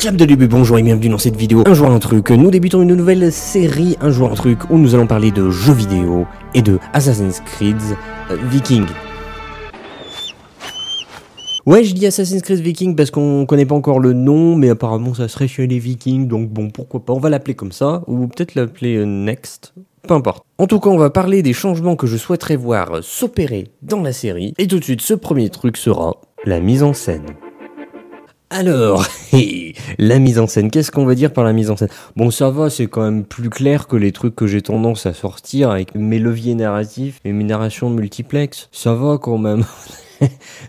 Comme de début, bonjour et bienvenue dans cette vidéo Un jour un truc. Nous débutons une nouvelle série Un jour un truc où nous allons parler de jeux vidéo et de Assassin's Creed Viking. Ouais, je dis Assassin's Creed Viking parce qu'on connaît pas encore le nom, mais apparemment ça serait chez les Vikings, donc bon, pourquoi pas, on va l'appeler comme ça, ou peut-être l'appeler Next, peu importe. En tout cas, on va parler des changements que je souhaiterais voir s'opérer dans la série, et tout de suite, ce premier truc sera la mise en scène. Alors, la mise en scène, qu'est-ce qu'on veut dire par la mise en scène? Bon, ça va, c'est quand même plus clair que les trucs que j'ai tendance à sortir avec mes leviers narratifs et mes narrations multiplex. Ça va quand même.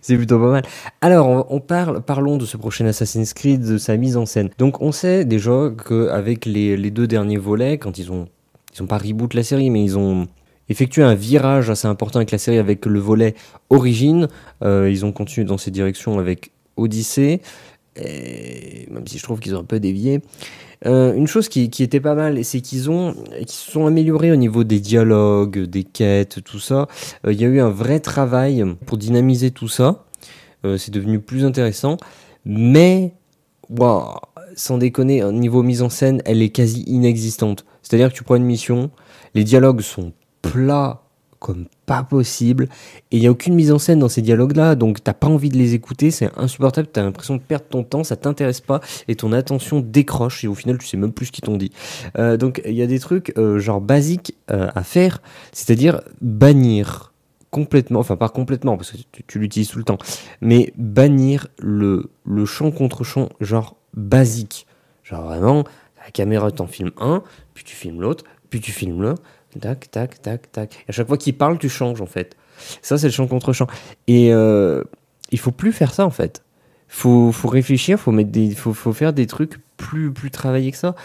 C'est plutôt pas mal. Alors, parlons de ce prochain Assassin's Creed, de sa mise en scène. Donc, on sait déjà qu'avec les deux derniers volets, quand ils ont pas reboot la série, mais ils ont effectué un virage assez important avec la série, avec le volet Origins. Ils ont continué dans cette direction avec Odyssey. Et même si je trouve qu'ils ont un peu dévié. Une chose qui était pas mal, c'est qu'ils se sont améliorés au niveau des dialogues, des quêtes, tout ça. Il y a eu un vrai travail pour dynamiser tout ça. C'est devenu plus intéressant. Mais, wow, sans déconner, au niveau mise en scène, elle est quasi inexistante. C'est-à-dire que tu prends une mission, les dialogues sont plats comme pas possible, et il n'y a aucune mise en scène dans ces dialogues-là, donc t'as pas envie de les écouter, c'est insupportable, t'as l'impression de perdre ton temps, ça t'intéresse pas, et ton attention décroche, et au final tu sais même plus ce qu'ils t'ont dit. Donc il y a des trucs genre basiques à faire, c'est-à-dire bannir complètement, enfin pas complètement, parce que tu l'utilises tout le temps, mais bannir le champ contre champ, genre basique. Genre vraiment, la caméra t'en filme un, puis tu filmes l'autre, puis tu filmes l'autre, tac, tac, tac, tac. Et à chaque fois qu'il parle, tu changes, en fait. Ça, c'est le champ contre champ. Et il faut plus faire ça, en fait. Faut réfléchir, faut faire des trucs plus travaillés que ça.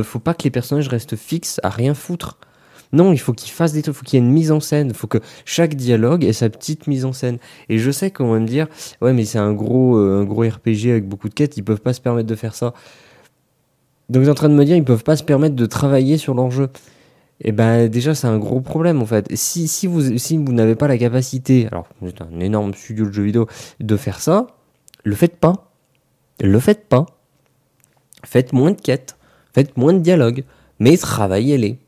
Faut pas que les personnages restent fixes à rien foutre. Non, il faut qu'ils fassent des trucs, faut qu'il y ait une mise en scène, il faut que chaque dialogue ait sa petite mise en scène. Et je sais qu'on va me dire, ouais, mais c'est un gros RPG avec beaucoup de quêtes, ils peuvent pas se permettre de faire ça. Donc, ils sont en train de me dire, ils peuvent pas se permettre de travailler sur leur jeu. Et ben déjà c'est un gros problème en fait. Si vous n'avez pas la capacité, alors vous êtes un énorme studio de jeux vidéo, de faire ça, le faites pas. Le faites pas. Faites moins de quêtes, faites moins de dialogues, mais travaillez-les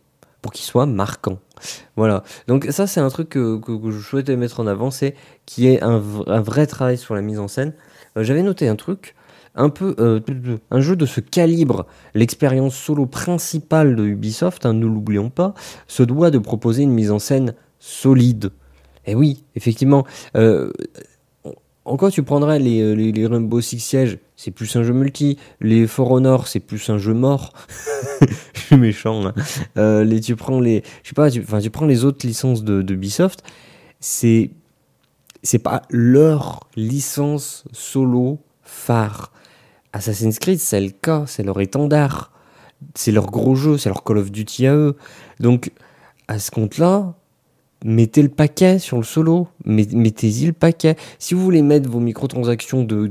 pour qu'ils soient marquants. Voilà. Donc ça c'est un truc que je souhaitais mettre en avant, c'est qu'il y ait un vrai travail sur la mise en scène. J'avais noté un truc. Un jeu de ce calibre, l'expérience solo principale de Ubisoft, ne l'oublions pas, se doit de proposer une mise en scène solide. Et oui, effectivement, encore tu prendrais les Rainbow Six Siege, c'est plus un jeu multi, les For Honor, c'est plus un jeu mort. Je suis méchant, hein. Tu prends les autres licences de Ubisoft, c'est pas leur licence solo phare. Assassin's Creed, c'est le cas, c'est leur étendard, c'est leur gros jeu, c'est leur Call of Duty à eux. Donc, à ce compte-là, mettez le paquet sur le solo, mettez-y le paquet. Si vous voulez mettre vos microtransactions de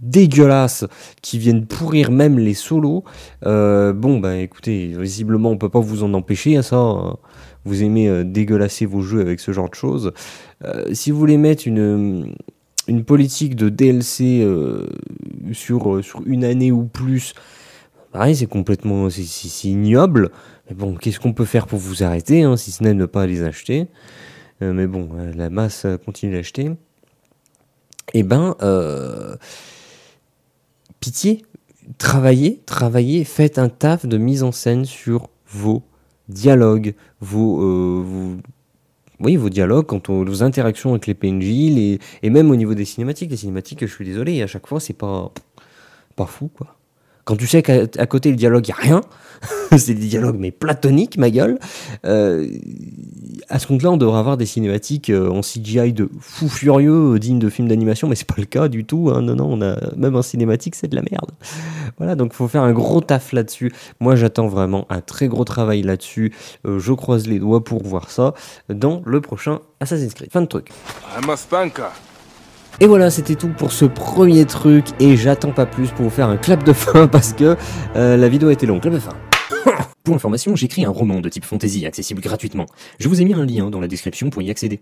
dégueulasses qui viennent pourrir même les solos, écoutez, visiblement on peut pas vous en empêcher, hein, ça. Vous aimez dégueulasser vos jeux avec ce genre de choses. Si vous voulez mettre une politique de DLC sur une année ou plus, pareil, c'est complètement c'est ignoble. Mais bon, qu'est-ce qu'on peut faire pour vous arrêter, hein, si ce n'est ne pas les acheter. Mais bon, la masse continue d'acheter. Et pitié, travaillez, faites un taf de mise en scène sur vos dialogues, vos dialogues, quant aux interactions avec les PNJ, et même au niveau des cinématiques. Les cinématiques, je suis désolé, à chaque fois, c'est pas fou, quoi. Quand tu sais qu'à côté, le dialogue, il n'y a rien, c'est des dialogues, mais platoniques, ma gueule, à ce compte-là, on devrait avoir des cinématiques en CGI de fou furieux, dignes de films d'animation, mais c'est pas le cas du tout, hein. Non, on a même en cinématique, c'est de la merde. Voilà, donc il faut faire un gros taf là-dessus. Moi, j'attends vraiment un très gros travail là-dessus. Je croise les doigts pour voir ça dans le prochain Assassin's Creed. Fin de truc. Et voilà, c'était tout pour ce premier truc, et j'attends pas plus pour vous faire un clap de fin parce que la vidéo a été longue. Clap de fin. Pour information, j'écris un roman de type fantasy accessible gratuitement. Je vous ai mis un lien dans la description pour y accéder.